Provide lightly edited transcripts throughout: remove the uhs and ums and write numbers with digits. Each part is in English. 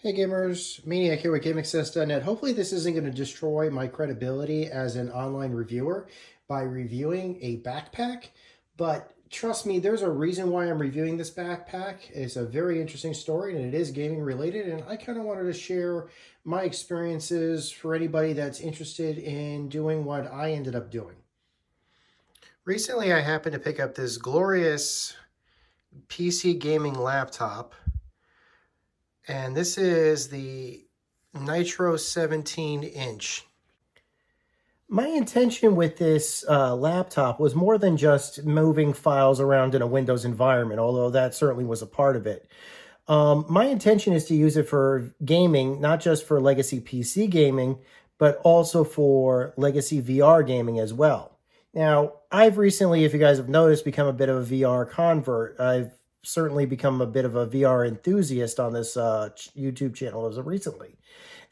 Hey gamers, Maniac here with GameAccess.net. Hopefully this isn't going to destroy my credibility as an online reviewer by reviewing a backpack, but trust me, there's a reason why I'm reviewing this backpack. It's a very interesting story and it is gaming related, and I kind of wanted to share my experiences for anybody that's interested in doing what I ended up doing. Recently I happened to pick up this glorious PC gaming laptop, and this is the Nitro 17-inch. My intention with this laptop was more than just moving files around in a Windows environment, although that certainly was a part of it. My intention is to use it for gaming, not just for legacy PC gaming, but also for legacy VR gaming as well. Now, I've recently, if you guys have noticed, become a bit of a VR convert. I've certainly become a bit of a VR enthusiast on this YouTube channel as of recently.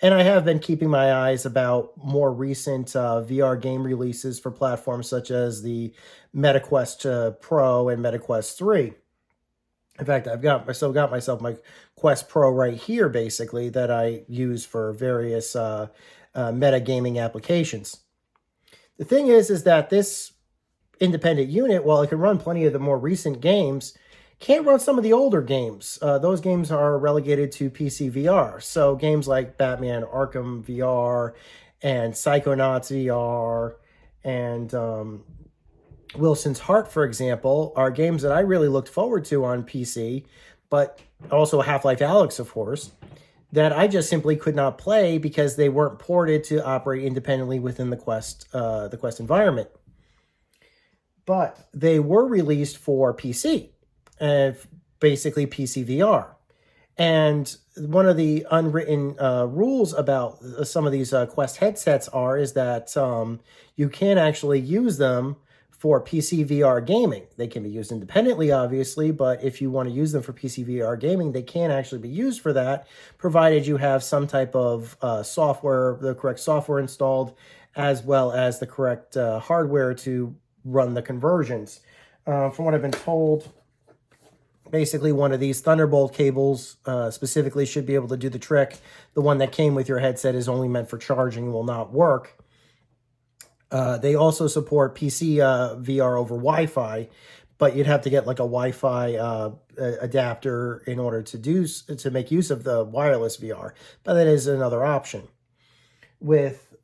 And I have been keeping my eyes about more recent VR game releases for platforms such as the MetaQuest Pro and MetaQuest 3. In fact, I still got myself my Quest Pro right here, basically, that I use for various meta gaming applications. The thing is that this independent unit, while it can run plenty of the more recent games, can't run some of the older games. Those games are relegated to PC VR. So games like Batman Arkham VR and Psychonauts VR and Wilson's Heart, for example, are games that I really looked forward to on PC, but also Half-Life Alyx, of course, that I just simply could not play because they weren't ported to operate independently within the Quest environment. But they were released for PC. Basically PC VR. And one of the unwritten rules about some of these Quest headsets is that you can actually use them for PC VR gaming. They can be used independently, obviously, but if you want to use them for PC VR gaming, they can actually be used for that, provided you have some type of software, the correct software installed, as well as the correct hardware to run the conversions. From what I've been told, basically one of these Thunderbolt cables specifically should be able to do the trick. The one that came with your headset is only meant for charging and will not work. They also support PC VR over Wi-Fi, but you'd have to get like a Wi-Fi adapter in order to make use of the wireless VR. But that is another option. With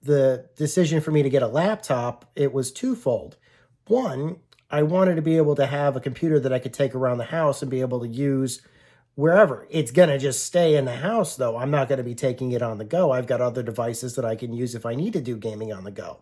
the decision for me to get a laptop, it was twofold. One, I wanted to be able to have a computer that I could take around the house and be able to use wherever. It's going to just stay in the house, though. I'm not going to be taking it on the go. I've got other devices that I can use if I need to do gaming on the go.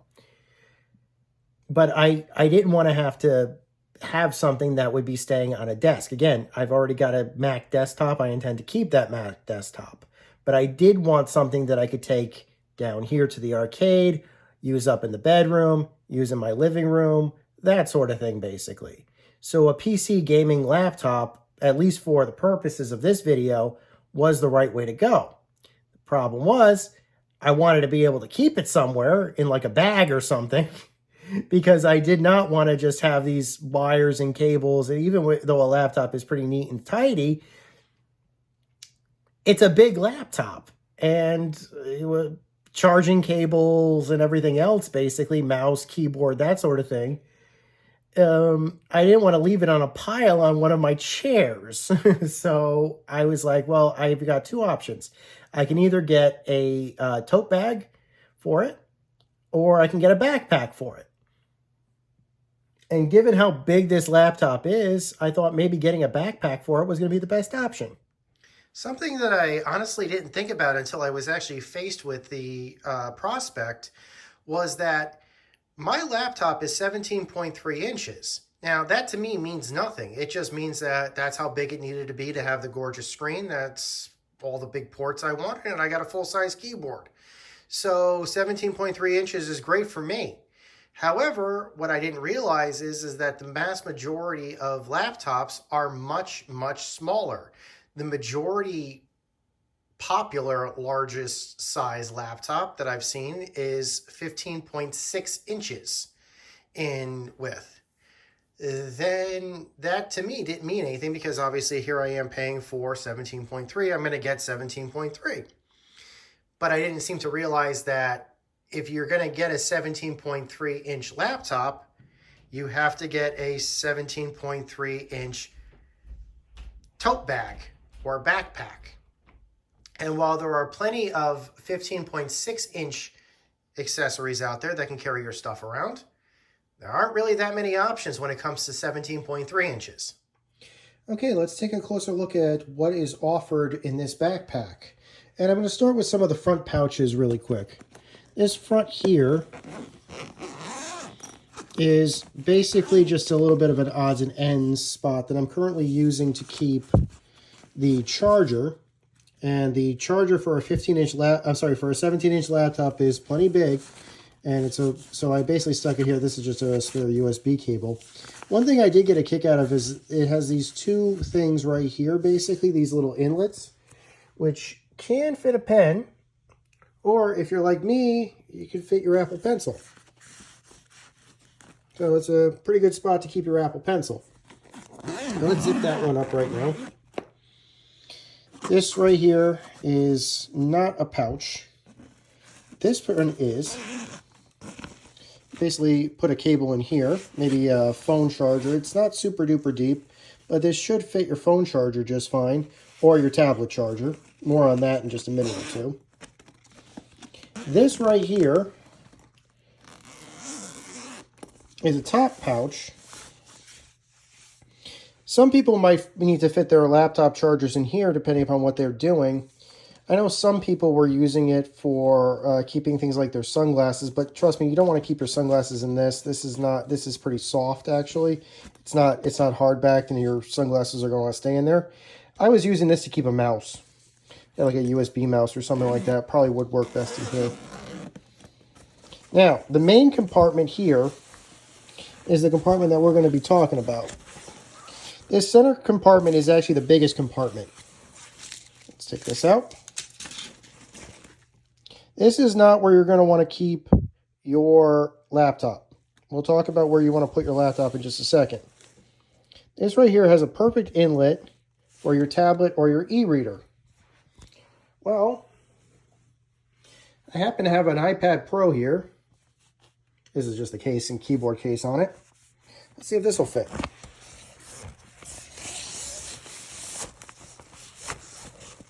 But I didn't want to have something that would be staying on a desk. Again, I've already got a Mac desktop. I intend to keep that Mac desktop. But I did want something that I could take down here to the arcade, use up in the bedroom, use in my living room, that sort of thing, basically. So a PC gaming laptop, at least for the purposes of this video, was the right way to go. The problem was, I wanted to be able to keep it somewhere in like a bag or something because I did not want to just have these wires and cables. And even though a laptop is pretty neat and tidy, it's a big laptop. And charging cables and everything else, basically, mouse, keyboard, that sort of thing. I didn't want to leave it on a pile on one of my chairs. So I was like, well, I've got two options. I can either get a tote bag for it, or I can get a backpack for it. And given how big this laptop is, I thought maybe getting a backpack for it was going to be the best option. Something that I honestly didn't think about until I was actually faced with the prospect was that my laptop is 17.3 inches. Now, that to me means nothing. It just means that that's how big it needed to be to have the gorgeous screen. That's all the big ports I wanted, and I got a full-size keyboard. So 17.3 inches is great for me. However, what I didn't realize is that the mass majority of laptops are much, much smaller. The majority popular largest size laptop that I've seen is 15.6 inches in width. then that to me didn't mean anything, because obviously here I am paying for 17.3. I'm going to get 17.3. But I didn't seem to realize that if you're going to get a 17.3-inch laptop, you have to get a 17.3-inch tote bag or backpack. And while there are plenty of 15.6-inch accessories out there that can carry your stuff around, there aren't really that many options when it comes to 17.3 inches. Okay, let's take a closer look at what is offered in this backpack. And I'm going to start with some of the front pouches really quick. This front here is basically just a little bit of an odds and ends spot that I'm currently using to keep the charger. And the charger for a 15-inch for a 17-inch laptop is plenty big. And so I basically stuck it here. This is just a spare USB cable. One thing I did get a kick out of is it has these two things right here, basically, these little inlets, which can fit a pen, or if you're like me, you can fit your Apple Pencil. So it's a pretty good spot to keep your Apple Pencil. Now let's zip that one up right now. This right here is not a pouch. This one is. Basically put a cable in here, maybe a phone charger. It's not super duper deep, but this should fit your phone charger just fine, or your tablet charger. More on that in just a minute or two. This right here is a top pouch. Some people might need to fit their laptop chargers in here depending upon what they're doing. I know some people were using it for keeping things like their sunglasses, but trust me, you don't want to keep your sunglasses in this. This is pretty soft actually. It's not hard backed, and your sunglasses are going to want to stay in there. I was using this to keep a mouse. Yeah, like a USB mouse or something like that. Probably would work best in here. Now, the main compartment here is the compartment that we're going to be talking about. This center compartment is actually the biggest compartment. Let's take this out. This is not where you're going to want to keep your laptop. We'll talk about where you want to put your laptop in just a second. This right here has a perfect inlet for your tablet or your e-reader. Well, I happen to have an iPad Pro here. This is just the case and keyboard case on it. Let's see if this will fit.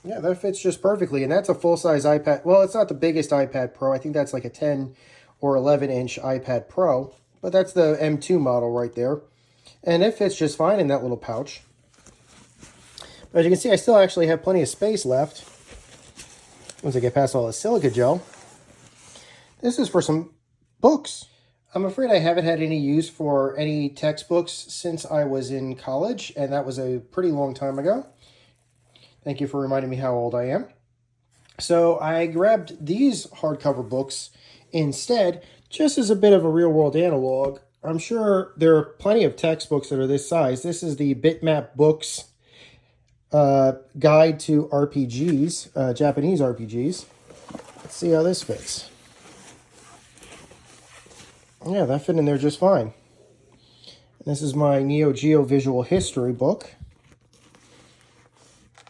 Yeah, that fits just perfectly, and that's a full-size iPad. Well, it's not the biggest iPad Pro. I think that's like a 10 or 11-inch iPad Pro, but that's the M2 model right there. And it fits just fine in that little pouch. But as you can see, I still actually have plenty of space left once I get past all the silica gel. This is for some books. I'm afraid I haven't had any use for any textbooks since I was in college, and that was a pretty long time ago. Thank you for reminding me how old I am. So I grabbed these hardcover books instead, just as a bit of a real-world analog. I'm sure there are plenty of textbooks that are this size. This is the Bitmap Books Guide to RPGs, Japanese RPGs. Let's see how this fits. Yeah, that fit in there just fine. This is my Neo Geo Visual History book.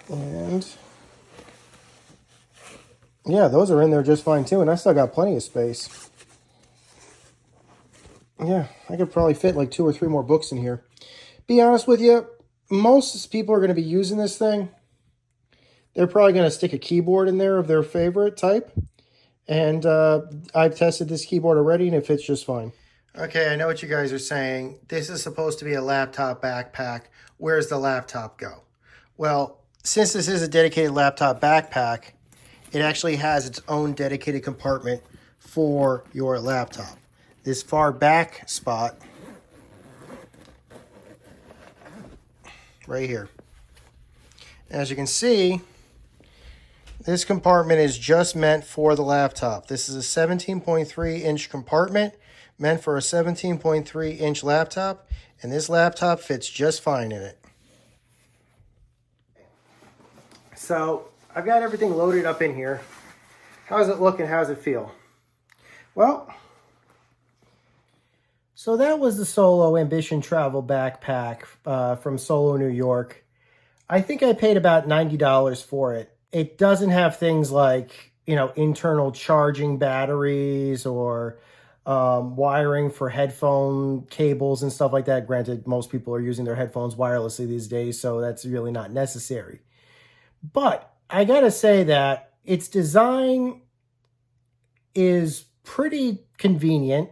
And yeah, those are in there just fine too, and I still got plenty of space. Yeah, I could probably fit like 2 or 3 more books in here. Be honest with you, most people are going to be using this thing. They're probably going to stick a keyboard in there of their favorite type. And I've tested this keyboard already, and it fits just fine. Okay, I know what you guys are saying. This is supposed to be a laptop backpack. Where's the laptop go? Well, since this is a dedicated laptop backpack, it actually has its own dedicated compartment for your laptop. This far back spot, right here. As you can see, this compartment is just meant for the laptop. This is a 17.3-inch compartment meant for a 17.3-inch laptop, and this laptop fits just fine in it. So I've got everything loaded up in here. How's it look and how's it feel? Well, So that was the Solo Ambition Travel Backpack from Solo, New York. I think I paid about $90 for it. It doesn't have things like, internal charging batteries or wiring for headphone cables and stuff like that. Granted, most people are using their headphones wirelessly these days, so that's really not necessary. But I gotta say that its design is pretty convenient.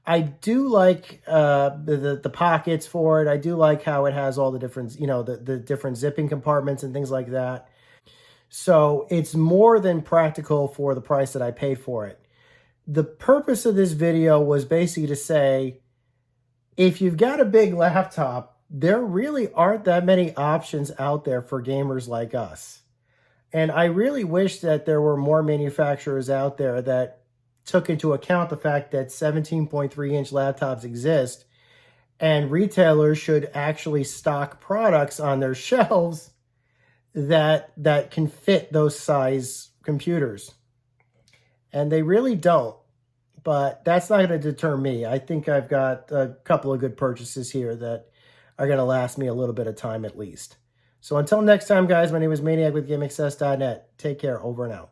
I do like the pockets for it. I do like how it has all the different, the different zipping compartments and things like that. So it's more than practical for the price that I paid for it. The purpose of this video was basically to say, if you've got a big laptop, there really aren't that many options out there for gamers like us. And I really wish that there were more manufacturers out there that took into account the fact that 17.3-inch laptops exist, and retailers should actually stock products on their shelves that can fit those size computers. And they really don't. But that's not going to deter me. I think I've got a couple of good purchases here that are going to last me a little bit of time at least. So until next time, guys, my name is Maniac with GameAccess.net. Take care. Over and out.